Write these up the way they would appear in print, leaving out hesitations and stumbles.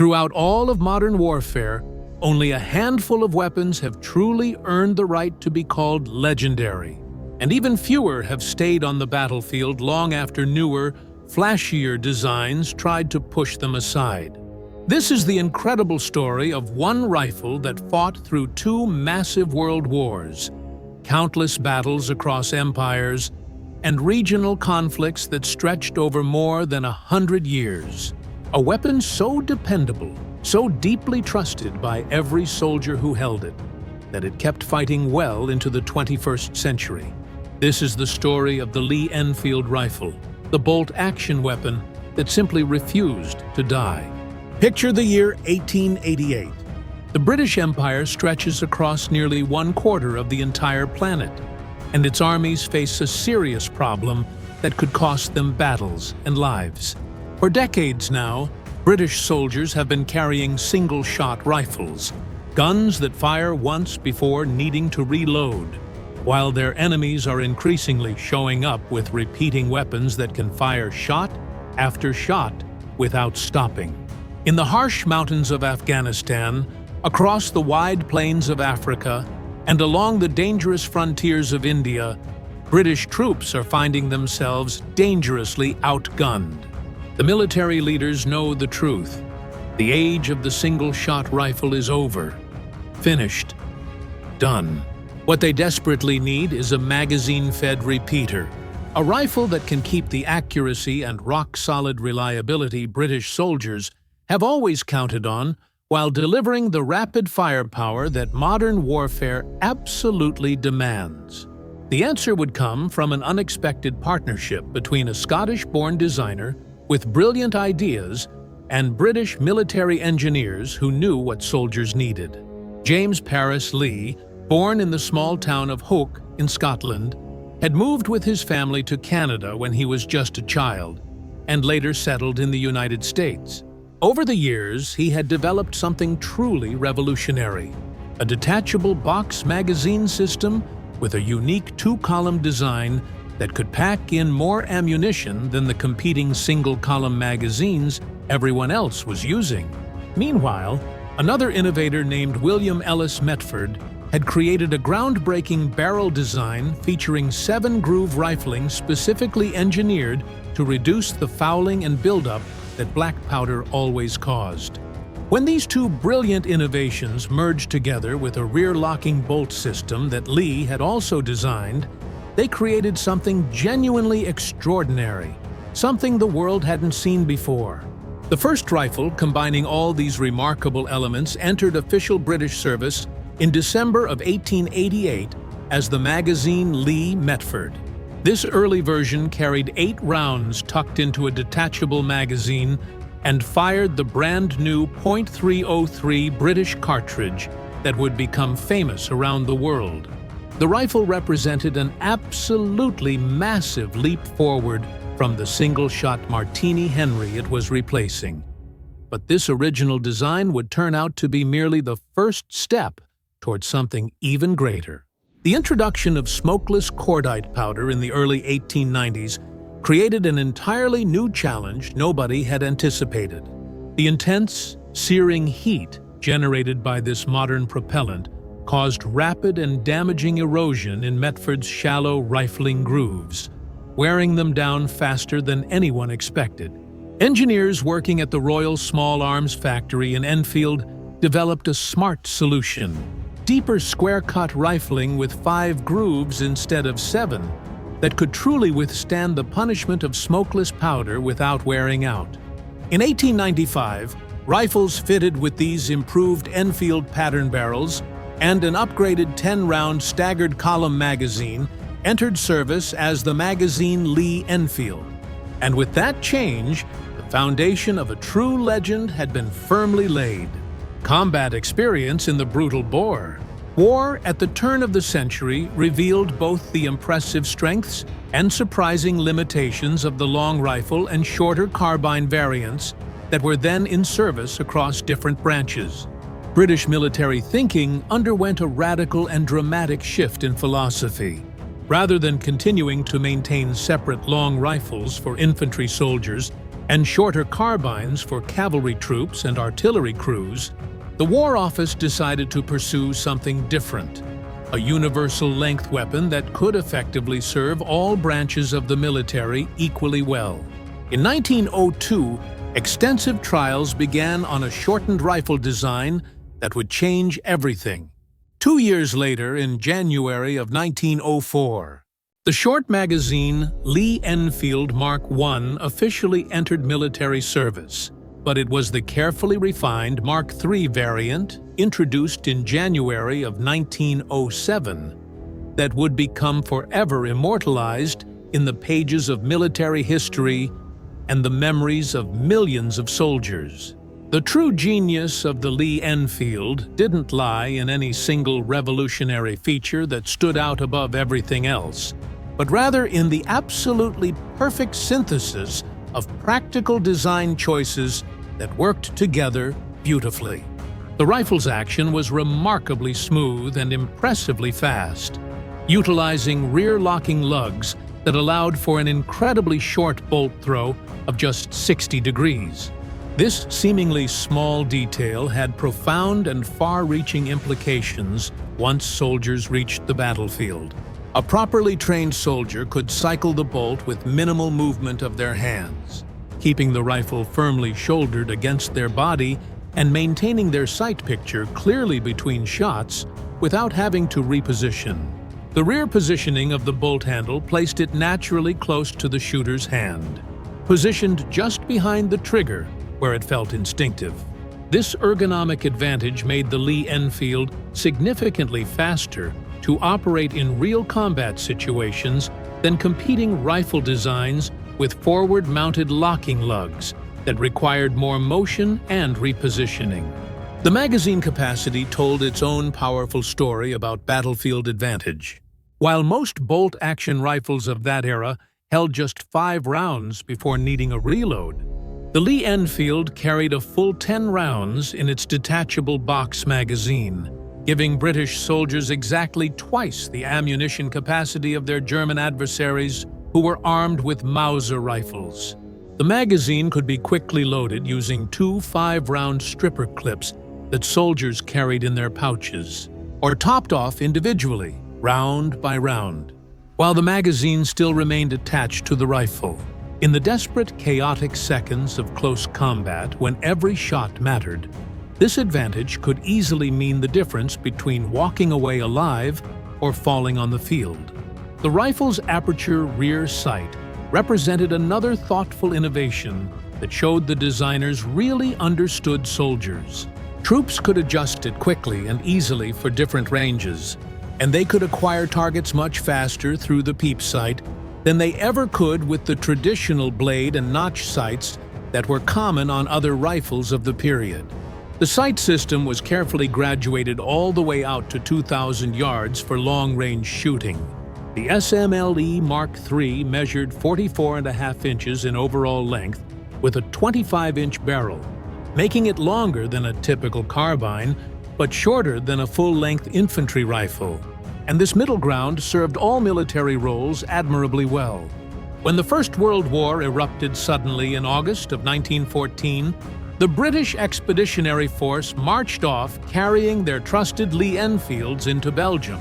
Throughout all of modern warfare, only a handful of weapons have truly earned the right to be called legendary, and even fewer have stayed on the battlefield long after newer, flashier designs tried to push them aside. This is the incredible story of one rifle that fought through two massive world wars, countless battles across empires, and regional conflicts that stretched over more than 100 years. A weapon so dependable, so deeply trusted by every soldier who held it, that it kept fighting well into the 21st century. This is the story of the Lee Enfield rifle, the bolt-action weapon that simply refused to die. Picture the year 1888. The British Empire stretches across nearly 1/4 of the entire planet, and its armies face a serious problem that could cost them battles and lives. For decades now, British soldiers have been carrying single-shot rifles, guns that fire once before needing to reload, while their enemies are increasingly showing up with repeating weapons that can fire shot after shot without stopping. In the harsh mountains of Afghanistan, across the wide plains of Africa, and along the dangerous frontiers of India, British troops are finding themselves dangerously outgunned. The military leaders know the truth. The age of the single-shot rifle is over. Finished. Done. What they desperately need is a magazine-fed repeater, a rifle that can keep the accuracy and rock-solid reliability British soldiers have always counted on, while delivering the rapid firepower that modern warfare absolutely demands. The answer would come from an unexpected partnership between a Scottish-born designer with brilliant ideas and British military engineers who knew what soldiers needed. James Paris Lee, born in the small town of Hook in Scotland, had moved with his family to Canada when he was just a child, and later settled in the United States. Over the years, he had developed something truly revolutionary, a detachable box magazine system with a unique two-column design that could pack in more ammunition than the competing single-column magazines everyone else was using. Meanwhile, another innovator named William Ellis Metford had created a groundbreaking barrel design featuring 7-groove rifling specifically engineered to reduce the fouling and buildup that black powder always caused. When these two brilliant innovations merged together with a rear-locking bolt system that Lee had also designed, they created something genuinely extraordinary, something the world hadn't seen before. The first rifle combining all these remarkable elements entered official British service in December of 1888 as the Magazine Lee Metford. This early version carried 8 rounds tucked into a detachable magazine and fired the brand-new .303 British cartridge that would become famous around the world. The rifle represented an absolutely massive leap forward from the single-shot Martini Henry it was replacing. But this original design would turn out to be merely the first step towards something even greater. The introduction of smokeless cordite powder in the early 1890s created an entirely new challenge nobody had anticipated. The intense, searing heat generated by this modern propellant caused rapid and damaging erosion in Metford's shallow rifling grooves, wearing them down faster than anyone expected. Engineers working at the Royal Small Arms Factory in Enfield developed a smart solution: deeper square-cut rifling with 5 grooves instead of 7 that could truly withstand the punishment of smokeless powder without wearing out. In 1895, rifles fitted with these improved Enfield pattern barrels and an upgraded 10-round staggered column magazine entered service as the Magazine Lee Enfield. And with that change, the foundation of a true legend had been firmly laid. Combat experience in the brutal Boer War at the turn of the century revealed both the impressive strengths and surprising limitations of the long rifle and shorter carbine variants that were then in service across different branches. British military thinking underwent a radical and dramatic shift in philosophy. Rather than continuing to maintain separate long rifles for infantry soldiers and shorter carbines for cavalry troops and artillery crews, the War Office decided to pursue something different, a universal length weapon that could effectively serve all branches of the military equally well. In 1902, extensive trials began on a shortened rifle design that would change everything. 2 years later, in January of 1904, the short magazine Lee Enfield Mark I officially entered military service, but it was the carefully refined Mark III variant, introduced in January of 1907, that would become forever immortalized in the pages of military history and the memories of millions of soldiers. The true genius of the Lee Enfield didn't lie in any single revolutionary feature that stood out above everything else, but rather in the absolutely perfect synthesis of practical design choices that worked together beautifully. The rifle's action was remarkably smooth and impressively fast, utilizing rear-locking lugs that allowed for an incredibly short bolt throw of just 60 degrees. This seemingly small detail had profound and far-reaching implications once soldiers reached the battlefield. A properly trained soldier could cycle the bolt with minimal movement of their hands, keeping the rifle firmly shouldered against their body and maintaining their sight picture clearly between shots without having to reposition. The rear positioning of the bolt handle placed it naturally close to the shooter's hand, positioned just behind the trigger where it felt instinctive. This ergonomic advantage made the Lee Enfield significantly faster to operate in real combat situations than competing rifle designs with forward-mounted locking lugs that required more motion and repositioning. The magazine capacity told its own powerful story about battlefield advantage. While most bolt-action rifles of that era held just 5 rounds before needing a reload, the Lee Enfield carried a full 10 rounds in its detachable box magazine, giving British soldiers exactly twice the ammunition capacity of their German adversaries who were armed with Mauser rifles. The magazine could be quickly loaded using 2 5-round stripper clips that soldiers carried in their pouches, or topped off individually, round by round, while the magazine still remained attached to the rifle. In the desperate, chaotic seconds of close combat when every shot mattered, this advantage could easily mean the difference between walking away alive or falling on the field. The rifle's aperture rear sight represented another thoughtful innovation that showed the designers really understood soldiers. Troops could adjust it quickly and easily for different ranges, and they could acquire targets much faster through the peep sight than they ever could with the traditional blade and notch sights that were common on other rifles of the period. The sight system was carefully graduated all the way out to 2,000 yards for long-range shooting. The SMLE Mark III measured 44.5 inches in overall length with a 25-inch barrel, making it longer than a typical carbine, but shorter than a full-length infantry rifle. And this middle ground served all military roles admirably well. When the First World War erupted suddenly in August of 1914, the British Expeditionary Force marched off carrying their trusted Lee Enfields into Belgium,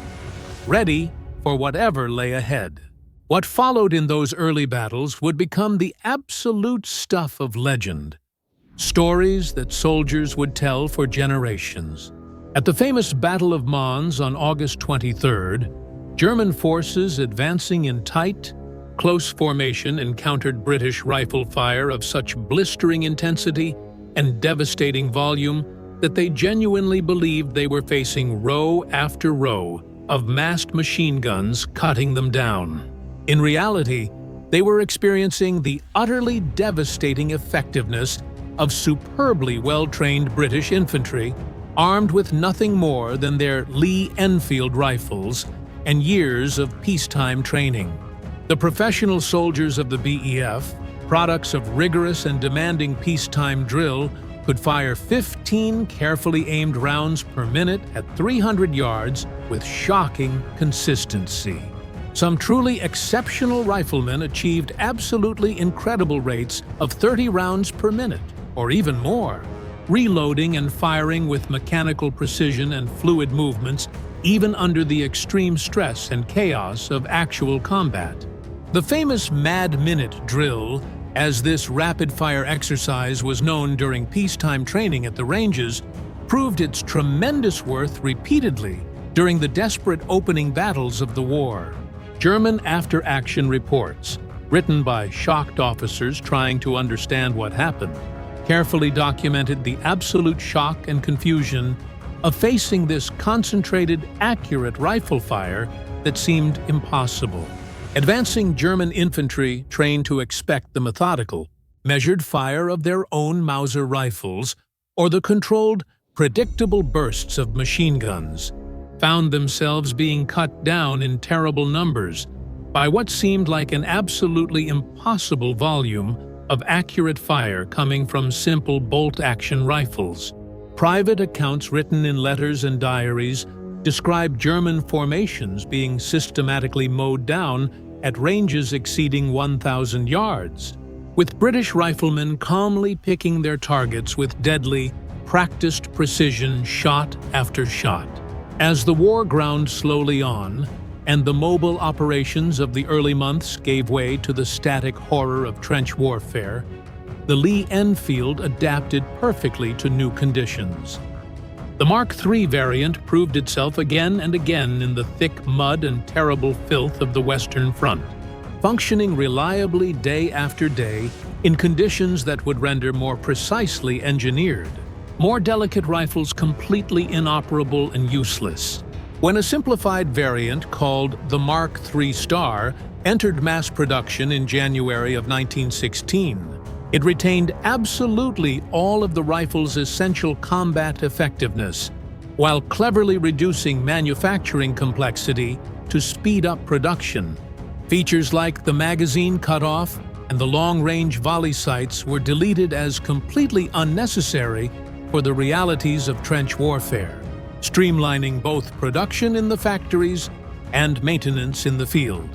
ready for whatever lay ahead. What followed in those early battles would become the absolute stuff of legend, stories that soldiers would tell for generations. At the famous Battle of Mons on August 23rd, German forces advancing in tight, close formation encountered British rifle fire of such blistering intensity and devastating volume that they genuinely believed they were facing row after row of massed machine guns cutting them down. In reality, they were experiencing the utterly devastating effectiveness of superbly well-trained British infantry, armed with nothing more than their Lee Enfield rifles and years of peacetime training. The professional soldiers of the BEF, products of rigorous and demanding peacetime drill, could fire 15 carefully aimed rounds per minute at 300 yards with shocking consistency. Some truly exceptional riflemen achieved absolutely incredible rates of 30 rounds per minute, or even more, reloading and firing with mechanical precision and fluid movements even under the extreme stress and chaos of actual combat. The famous Mad Minute drill, as this rapid-fire exercise was known during peacetime training at the ranges, proved its tremendous worth repeatedly during the desperate opening battles of the war. German after-action reports, written by shocked officers trying to understand what happened, carefully documented the absolute shock and confusion of facing this concentrated, accurate rifle fire that seemed impossible. Advancing German infantry, trained to expect the methodical, measured fire of their own Mauser rifles or the controlled, predictable bursts of machine guns, found themselves being cut down in terrible numbers by what seemed like an absolutely impossible volume of accurate fire coming from simple bolt-action rifles. Private accounts written in letters and diaries describe German formations being systematically mowed down at ranges exceeding 1,000 yards, with British riflemen calmly picking their targets with deadly, practiced precision shot after shot. As the war ground slowly on, and the mobile operations of the early months gave way to the static horror of trench warfare, the Lee Enfield adapted perfectly to new conditions. The Mark III variant proved itself again and again in the thick mud and terrible filth of the Western Front, functioning reliably day after day in conditions that would render more precisely engineered, more delicate rifles completely inoperable and useless. When a simplified variant called the Mark III Star entered mass production in January of 1916, it retained absolutely all of the rifle's essential combat effectiveness, while cleverly reducing manufacturing complexity to speed up production. Features like the magazine cutoff and the long-range volley sights were deleted as completely unnecessary for the realities of trench warfare, streamlining both production in the factories and maintenance in the field.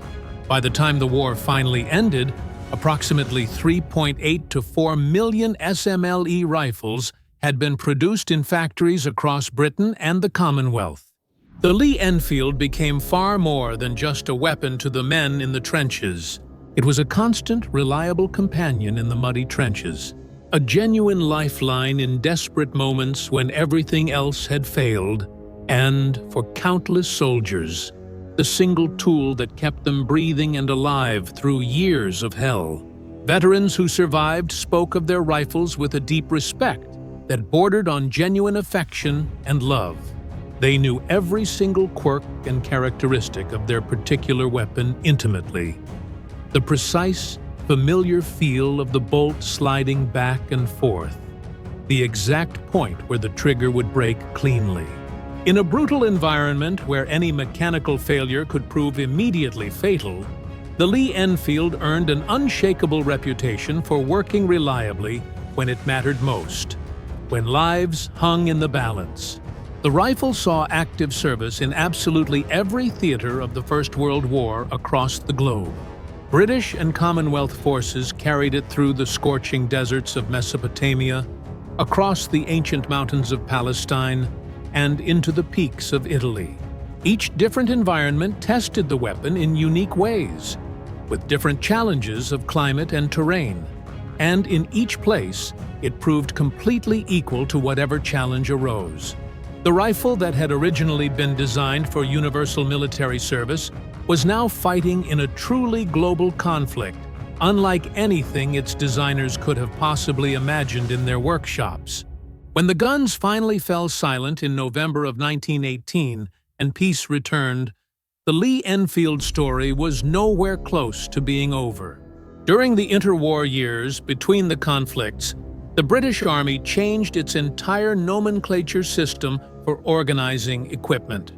By the time the war finally ended, approximately 3.8 to 4 million SMLE rifles had been produced in factories across Britain and the Commonwealth. The Lee Enfield became far more than just a weapon to the men in the trenches. It was a constant, reliable companion in the muddy trenches, a genuine lifeline in desperate moments when everything else had failed, and, for countless soldiers, the single tool that kept them breathing and alive through years of hell. Veterans who survived spoke of their rifles with a deep respect that bordered on genuine affection and love. They knew every single quirk and characteristic of their particular weapon intimately. The precise, familiar feel of the bolt sliding back and forth, the exact point where the trigger would break cleanly. In a brutal environment where any mechanical failure could prove immediately fatal, the Lee Enfield earned an unshakable reputation for working reliably when it mattered most, when lives hung in the balance. The rifle saw active service in absolutely every theater of the First World War across the globe. British and Commonwealth forces carried it through the scorching deserts of Mesopotamia, across the ancient mountains of Palestine, and into the peaks of Italy. Each different environment tested the weapon in unique ways, with different challenges of climate and terrain, and in each place, it proved completely equal to whatever challenge arose. The rifle that had originally been designed for universal military service was now fighting in a truly global conflict, unlike anything its designers could have possibly imagined in their workshops. When the guns finally fell silent in November of 1918 and peace returned, the Lee Enfield story was nowhere close to being over. During the interwar years between the conflicts, the British Army changed its entire nomenclature system for organizing equipment.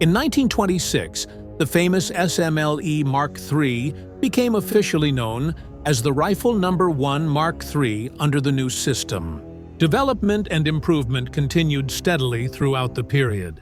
In 1926, the famous SMLE Mark III became officially known as the Rifle No. 1 Mark III under the new system. Development and improvement continued steadily throughout the period.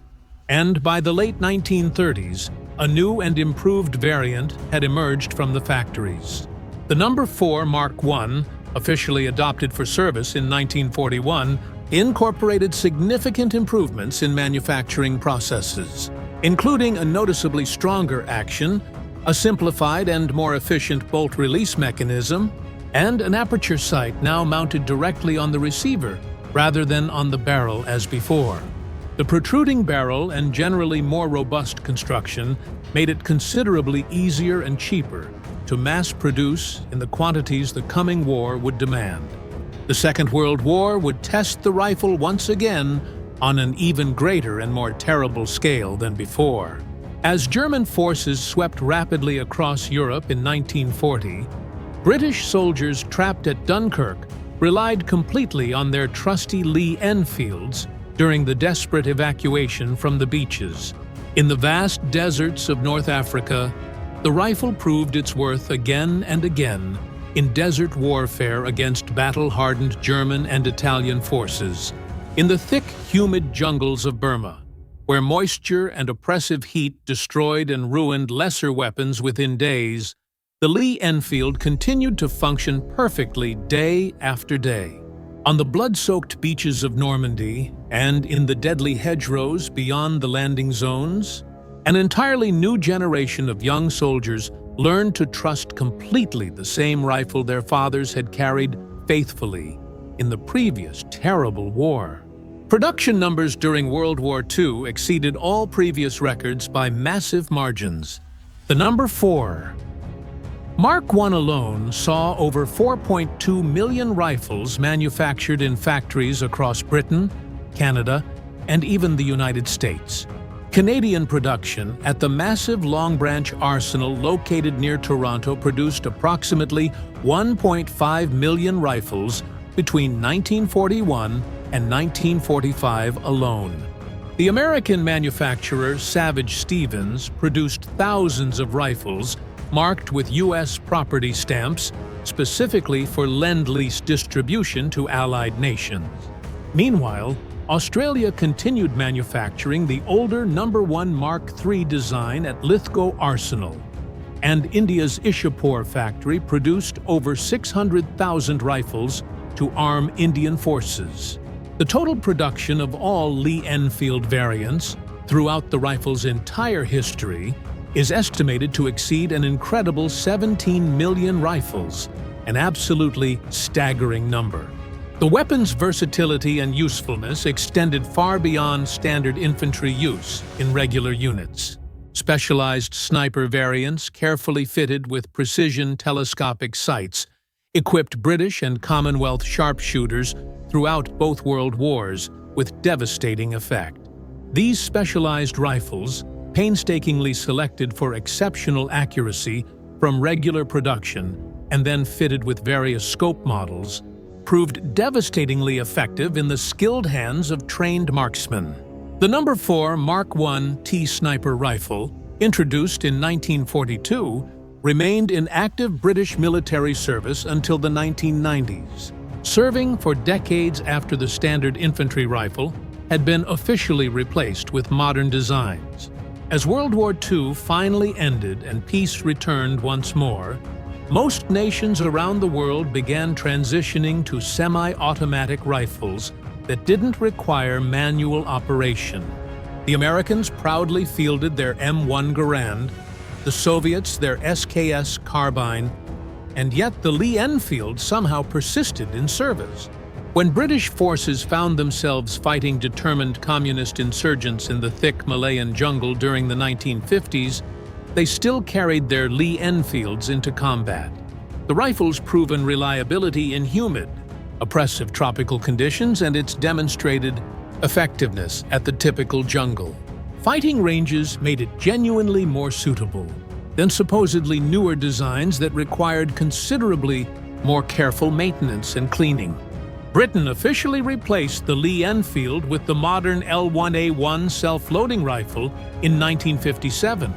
and by the late 1930s, a new and improved variant had emerged from the factories. The number 4 Mark I, officially adopted for service in 1941, incorporated significant improvements in manufacturing processes, including a noticeably stronger action, a simplified and more efficient bolt release mechanism, and an aperture sight now mounted directly on the receiver rather than on the barrel as before. The protruding barrel and generally more robust construction made it considerably easier and cheaper to mass produce in the quantities the coming war would demand. The Second World War would test the rifle once again on an even greater and more terrible scale than before. As German forces swept rapidly across Europe in 1940, British soldiers trapped at Dunkirk relied completely on their trusty Lee Enfields during the desperate evacuation from the beaches. In the vast deserts of North Africa, the rifle proved its worth again and again in desert warfare against battle-hardened German and Italian forces. In the thick, humid jungles of Burma, where moisture and oppressive heat destroyed and ruined lesser weapons within days, the Lee Enfield continued to function perfectly day after day. On the blood-soaked beaches of Normandy and in the deadly hedgerows beyond the landing zones, an entirely new generation of young soldiers learned to trust completely the same rifle their fathers had carried faithfully in the previous terrible war. Production numbers during World War II exceeded all previous records by massive margins. The number 4. Mark I alone saw over 4.2 million rifles manufactured in factories across Britain, Canada, and even the United States. Canadian production at the massive Long Branch arsenal located near Toronto produced approximately 1.5 million rifles between 1941 and 1945 alone. The American manufacturer Savage Stevens produced thousands of rifles marked with U.S. property stamps specifically for Lend-Lease distribution to Allied nations. Meanwhile, Australia continued manufacturing the older No. 1 Mark III design at Lithgow Arsenal, and India's Ishapur factory produced over 600,000 rifles to arm Indian forces. The total production of all Lee Enfield variants throughout the rifle's entire history is estimated to exceed an incredible 17 million rifles, an absolutely staggering number. The weapon's versatility and usefulness extended far beyond standard infantry use in regular units. Specialized sniper variants, carefully fitted with precision telescopic sights, equipped British and Commonwealth sharpshooters throughout both world wars with devastating effect. These specialized rifles, painstakingly selected for exceptional accuracy from regular production and then fitted with various scope models, proved devastatingly effective in the skilled hands of trained marksmen. The No. 4 Mark I T-Sniper rifle, introduced in 1942, remained in active British military service until the 1990s, serving for decades after the standard infantry rifle had been officially replaced with modern designs. As World War II finally ended and peace returned once more, most nations around the world began transitioning to semi-automatic rifles that didn't require manual operation. The Americans proudly fielded their M1 Garand, the Soviets their SKS carbine, and yet the Lee Enfield somehow persisted in service. When British forces found themselves fighting determined communist insurgents in the thick Malayan jungle during the 1950s, they still carried their Lee Enfields into combat. The rifle's proven reliability in humid, oppressive tropical conditions and its demonstrated effectiveness at the typical jungle fighting ranges made it genuinely more suitable than supposedly newer designs that required considerably more careful maintenance and cleaning. Britain officially replaced the Lee Enfield with the modern L1A1 self-loading rifle in 1957.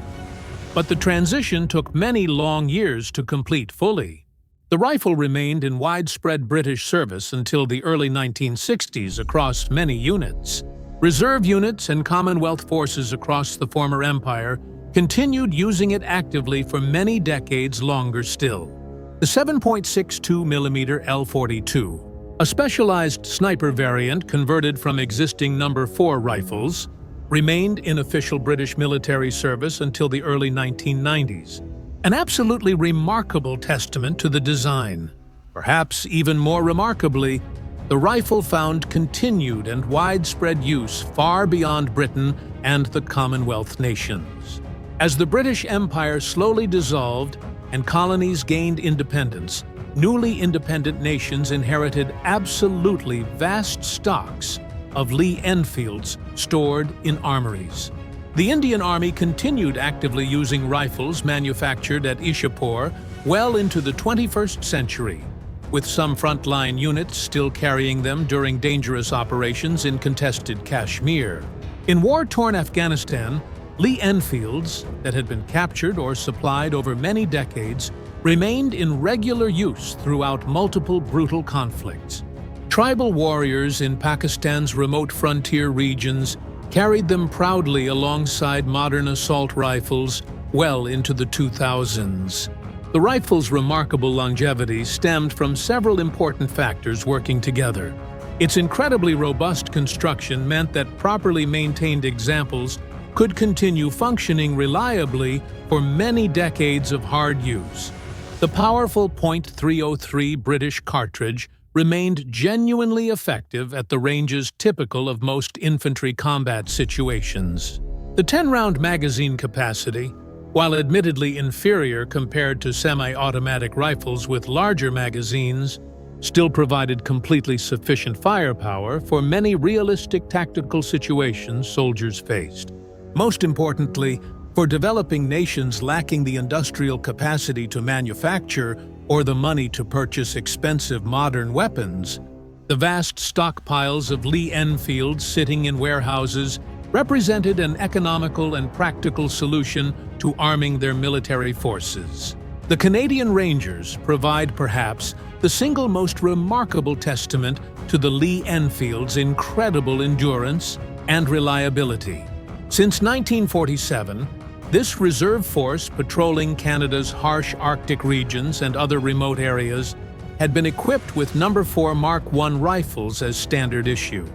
But the transition took many long years to complete fully. The rifle remained in widespread British service until the early 1960s across many units, Reserve units and Commonwealth forces across the former empire continued using it actively for many decades longer still. The 7.62mm L42, a specialized sniper variant converted from existing No. 4 rifles, remained in official British military service until the early 1990s. An absolutely remarkable testament to the design. Perhaps even more remarkably, the rifle found continued and widespread use far beyond Britain and the Commonwealth nations. As the British Empire slowly dissolved and colonies gained independence, newly independent nations inherited absolutely vast stocks of Lee Enfields stored in armories. The Indian Army continued actively using rifles manufactured at Ishapur well into the 21st century, with some frontline units still carrying them during dangerous operations in contested Kashmir. In war-torn Afghanistan, Lee Enfields, that had been captured or supplied over many decades, remained in regular use throughout multiple brutal conflicts. Tribal warriors in Pakistan's remote frontier regions carried them proudly alongside modern assault rifles well into the 2000s. The rifle's remarkable longevity stemmed from several important factors working together. Its incredibly robust construction meant that properly maintained examples could continue functioning reliably for many decades of hard use. The powerful .303 British cartridge remained genuinely effective at the ranges typical of most infantry combat situations. The 10-round magazine capacity, while admittedly inferior compared to semi-automatic rifles with larger magazines, still provided completely sufficient firepower for many realistic tactical situations soldiers faced. Most importantly, for developing nations lacking the industrial capacity to manufacture or the money to purchase expensive modern weapons, the vast stockpiles of Lee Enfields sitting in warehouses represented an economical and practical solution to arming their military forces. The Canadian Rangers provide perhaps the single most remarkable testament to the Lee Enfield's incredible endurance and reliability. Since 1947, this reserve force patrolling Canada's harsh Arctic regions and other remote areas had been equipped with No. 4 Mark I rifles as standard issue.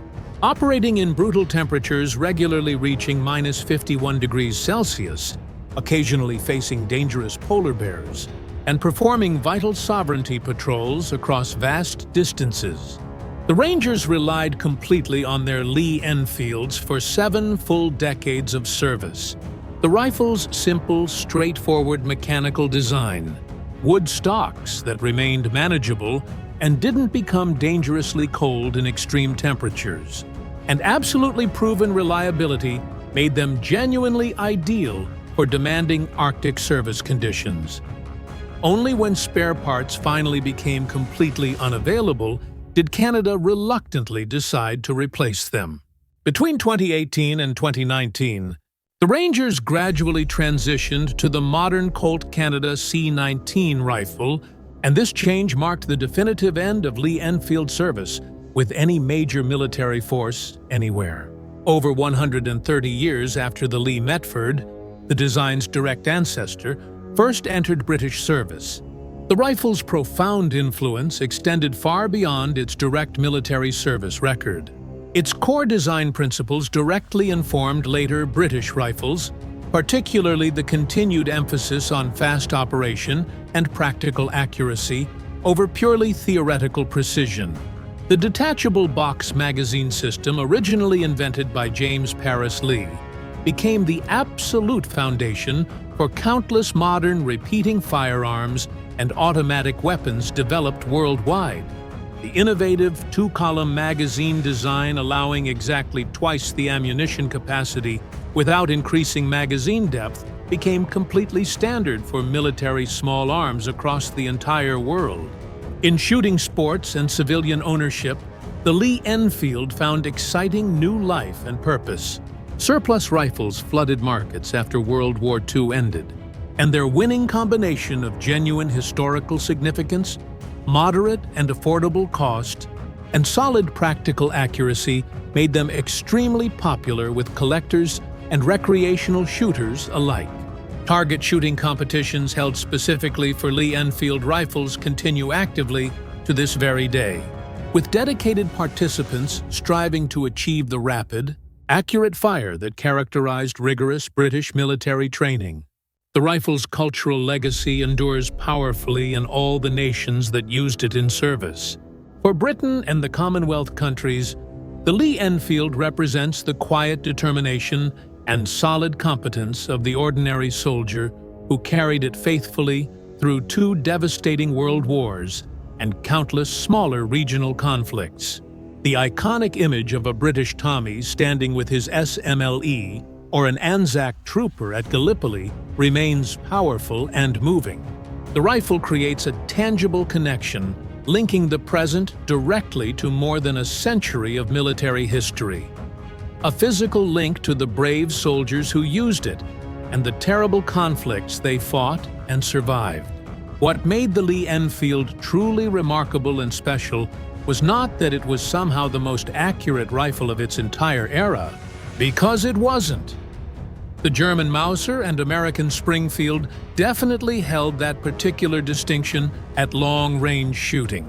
Operating in brutal temperatures regularly reaching -51 degrees Celsius, occasionally facing dangerous polar bears, and performing vital sovereignty patrols across vast distances. The Rangers relied completely on their Lee Enfields for 7 full decades of service. The rifle's simple, straightforward mechanical design, wood stocks that remained manageable and didn't become dangerously cold in extreme temperatures, and absolutely proven reliability made them genuinely ideal for demanding Arctic service conditions. Only when spare parts finally became completely unavailable did Canada reluctantly decide to replace them. Between 2018 and 2019, the Rangers gradually transitioned to the modern Colt Canada C19 rifle, and this change marked the definitive end of Lee Enfield service with any major military force anywhere. Over 130 years after the Lee Metford, the design's direct ancestor, first entered British service, the rifle's profound influence extended far beyond its direct military service record. Its core design principles directly informed later British rifles, particularly the continued emphasis on fast operation and practical accuracy over purely theoretical precision. The detachable box magazine system, originally invented by James Paris Lee, became the absolute foundation for countless modern repeating firearms and automatic weapons developed worldwide. The innovative two-column magazine design, allowing exactly twice the ammunition capacity without increasing magazine depth, became completely standard for military small arms across the entire world. In shooting sports and civilian ownership, the Lee Enfield found exciting new life and purpose. Surplus rifles flooded markets after World War II ended, and their winning combination of genuine historical significance, moderate and affordable cost, and solid practical accuracy made them extremely popular with collectors and recreational shooters alike. Target shooting competitions held specifically for Lee Enfield rifles continue actively to this very day, with dedicated participants striving to achieve the rapid, accurate fire that characterized rigorous British military training. The rifle's cultural legacy endures powerfully in all the nations that used it in service. For Britain and the Commonwealth countries, the Lee Enfield represents the quiet determination and solid competence of the ordinary soldier who carried it faithfully through 2 devastating world wars and countless smaller regional conflicts. The iconic image of a British Tommy standing with his SMLE or an Anzac trooper at Gallipoli remains powerful and moving. The rifle creates a tangible connection, linking the present directly to more than a century of military history. A physical link to the brave soldiers who used it and the terrible conflicts they fought and survived. What made the Lee Enfield truly remarkable and special was not that it was somehow the most accurate rifle of its entire era, because it wasn't. The German Mauser and American Springfield definitely held that particular distinction at long-range shooting.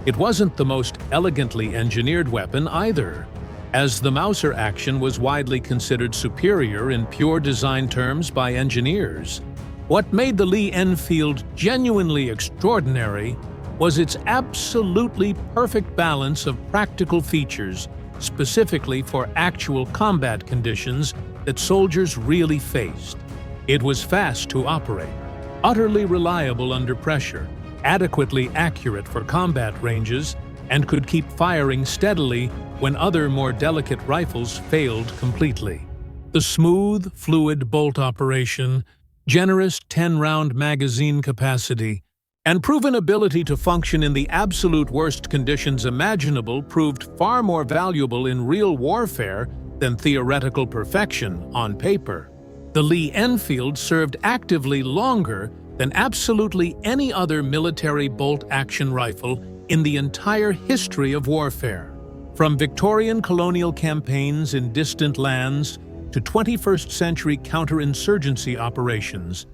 It wasn't the most elegantly engineered weapon either, as the Mauser action was widely considered superior in pure design terms by engineers. What made the Lee Enfield genuinely extraordinary was its absolutely perfect balance of practical features, specifically for actual combat conditions that soldiers really faced. It was fast to operate, utterly reliable under pressure, adequately accurate for combat ranges, and could keep firing steadily when other more delicate rifles failed completely. The smooth, fluid bolt operation, generous 10-round magazine capacity, and proven ability to function in the absolute worst conditions imaginable proved far more valuable in real warfare than theoretical perfection on paper. The Lee Enfield served actively longer than absolutely any other military bolt-action rifle in the entire history of warfare. From Victorian colonial campaigns in distant lands to 21st century counterinsurgency operations,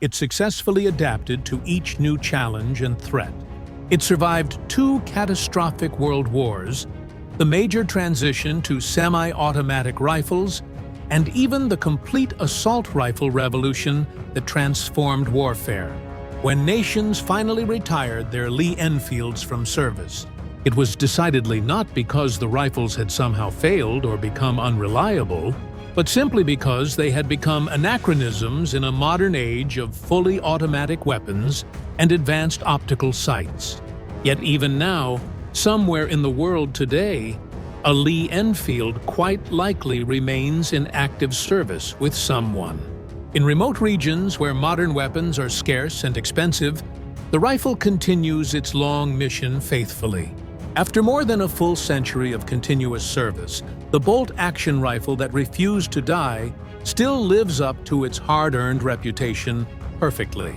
it successfully adapted to each new challenge and threat. It survived 2 catastrophic world wars, the major transition to semi-automatic rifles, and even the complete assault rifle revolution that transformed warfare. When nations finally retired their Lee Enfields from service, it was decidedly not because the rifles had somehow failed or become unreliable, but simply because they had become anachronisms in a modern age of fully automatic weapons and advanced optical sights. Yet even now, somewhere in the world today, a Lee Enfield quite likely remains in active service with someone. In remote regions where modern weapons are scarce and expensive, the rifle continues its long mission faithfully. After more than a full century of continuous service, the bolt-action rifle that refused to die still lives up to its hard-earned reputation perfectly.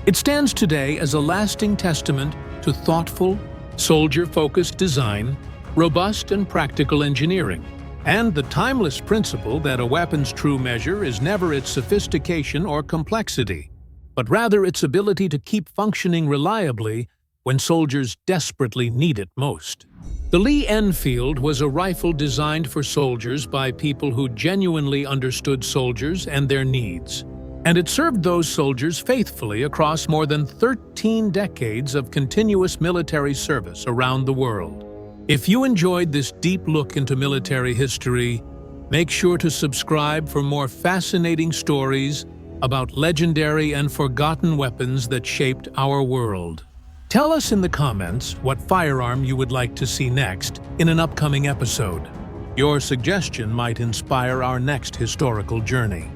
It stands today as a lasting testament to thoughtful, soldier-focused design, robust and practical engineering, and the timeless principle that a weapon's true measure is never its sophistication or complexity, but rather its ability to keep functioning reliably when soldiers desperately need it most. The Lee Enfield was a rifle designed for soldiers by people who genuinely understood soldiers and their needs, and it served those soldiers faithfully across more than 13 decades of continuous military service around the world. If you enjoyed this deep look into military history, make sure to subscribe for more fascinating stories about legendary and forgotten weapons that shaped our world. Tell us in the comments what firearm you would like to see next in an upcoming episode. Your suggestion might inspire our next historical journey.